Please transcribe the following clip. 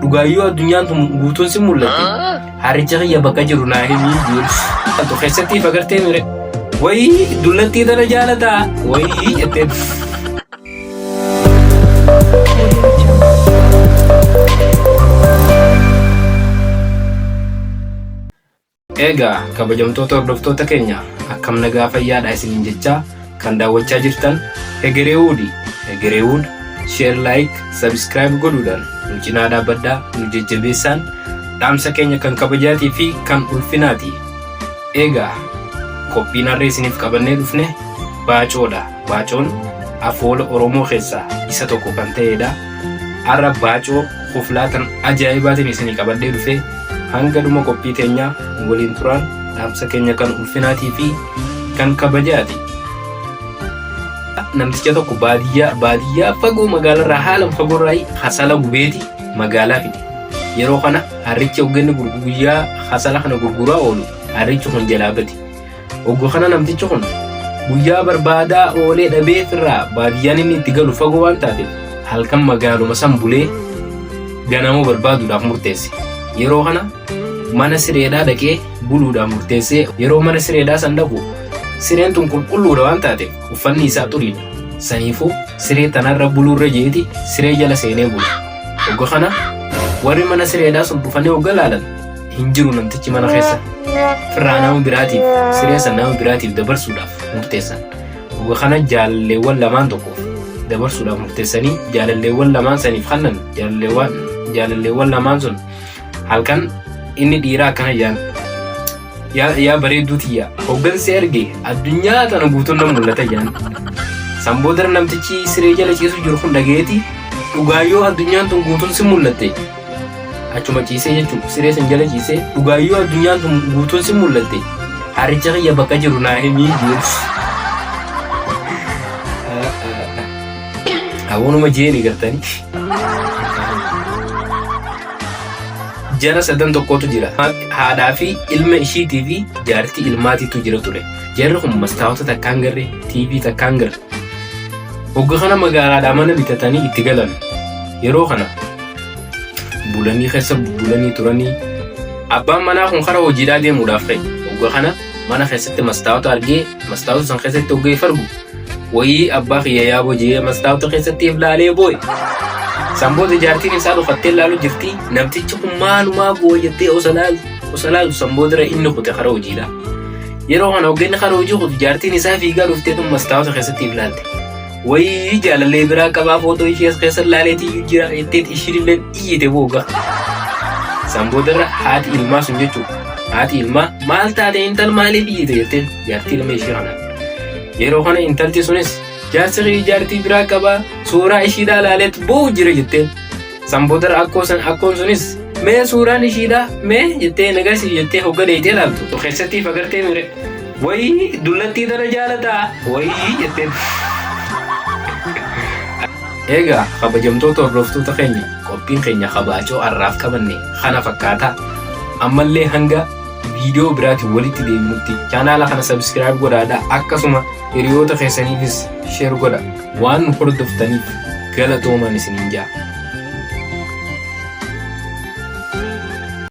Dhugaayyuu addunyaan tun guutuun si mul'atte. Haricha kiyya bakka jiru naa himii jiru. Atu keessatti fagartee mire. Wayii dullattii tana jaalataa. Wayii jettee. Egaa kabajamtoota hordoftoota keenya akkam nagaa fayyaadha isiniin jechaa kan daawwachaa jirtan Hegeree Wood. Hegeree Wood share, like, subscribe godhuudhaan nu cinaa dhaabbadhaa nu jajjabeessaan dhaamsa keenya kan kabajaatii fi kan ulfinaati. Egaa qophiin har'ee isiniif qabannee dhufne baacoodha. Baacoon afoola Oromoo keessaa isa tokko kan ta'edha. Har'a baacoo huflaatan ajaa'ibaatiin isinii qabannee dhufe hanga dhuma qophii teenyaa waliin turaan dhaamsa keenya kan ulfinaatii fi kan kabajaati. Namticha tokko baadiyyaa fagoo magaalarraa haalan fagoorraa hasala gubeeti magaalaa fide. Yeroo kana harrichi hogganni guyyaa hasala kana gurguraa oolu harrichi kun jalaa bade. Oggoo kana namtichi kun guyyaa barbaadaa oolee dhabee firraa baadiyyaan inni itti galu fagoo waan taateef halkan magaaluma san bulee ganama barbaaduudhaaf murteesse. Yeroo kana mana sireedhaa dhaqee buluudhaan murteessee yeroo mana sireedhaa san dhaqu sireen tun qulqulluudha waan taateef uffanni isaa xuriidha. Saniifuu siree tanarra buluurra jeeti siree jala seenee bulu. Oggoo kana warri mana sireedhaa sun dhufanii hogga laalan hin jiru namtichi mana keessa. Firraa nama biraatiif siree san nama biraatiif dabarsuudhaaf murteessan. Oggoo kana jaalalleewwan lamaan tokkoof dabarsuudhaaf murteessanii jaalalleewwan lamaan saniif kannan jaalalleewwan lamaan sun halkan inni dhiiraa akkana jaan yaa bareedduu tiyya hoggansi erge addunyaa tana guutuun nan mul'ata jaan. Sanboodara namtichi siree jala ciisu jiru kun dhageeti dhugaayyoo addunyaan tun guutuun si mul'atte. Achuma ciisee jechuun siree san jala ciisee dhugaayyoo addunyaan tun guutuun si mul'atte. Haricha kiyya bakka jiru naa himii jiru. Awwaanuma jeeni gartanii. Jara sadan tokkotu jira. Haadhaa fi ilma ishiitii fi jaartii ilmaatiitu jira ture. Jarri kun mastaawota takkaan garre TV takkaan garre. Hogga kana magaalaadhaa mana bitatanii itti galan. Yeroo kana bulanii keessa bulanii turanii abbaan manaa kun karaa hojiidhaa deemuudhaaf ka'e. Hogga kana mana keessatti mastaawota argee mastaawota san keessatti hoggee fargu wayii abbaa kiyya yaaboo jee mastaawota keessatti ilaalee boo'e. Sanboota jaartiin isaa dhufattee ilaalu jirti. Namtichi kun maalumaa gooyyattee osa laalu sanboodara inni kute karaa hojiidha. Yeroo kana hogganni karaa hojii kutu jaartiin isaa fiigaa dhuftee tun mastaawota keessatti ilaalte. Wayii jaalallee biraa qabaa footoo ishee keessa ilaaleetii jira jetteet ishiinillee iyyite booga. Sanboodara haati ilmaa sun jechuudha. Haati ilmaa maal taate intal maaliif iyyite jetteen jaartii ilma ishee kanaan. Yeroo kana intalti sunis jaarsi jaartii biraa qabaa suuraa ishiidhaa ilaaleet boo'u jira jetteen. Sanboodara akkoon sunis mee suuraan ishiidhaa mee jettee nagarsiif jettee hogga dheeyitee ilaaltu. Keessatti fagartee mire wayii dullattii tana jaalataa wayii jetteen. Egaa kabajamtoota hordoftoota keenya qophiin keenya kabaacoo har'aaf qabanne kana fakkaata. Ammallee hanga viidiyoo biraatiin walitti deebinutti chaanaala kana subscribe godhaadha. Akkasuma hiriyoota keessaniifis share godha. Waan nu hordoftaniif galatoomaa isiniin jaa.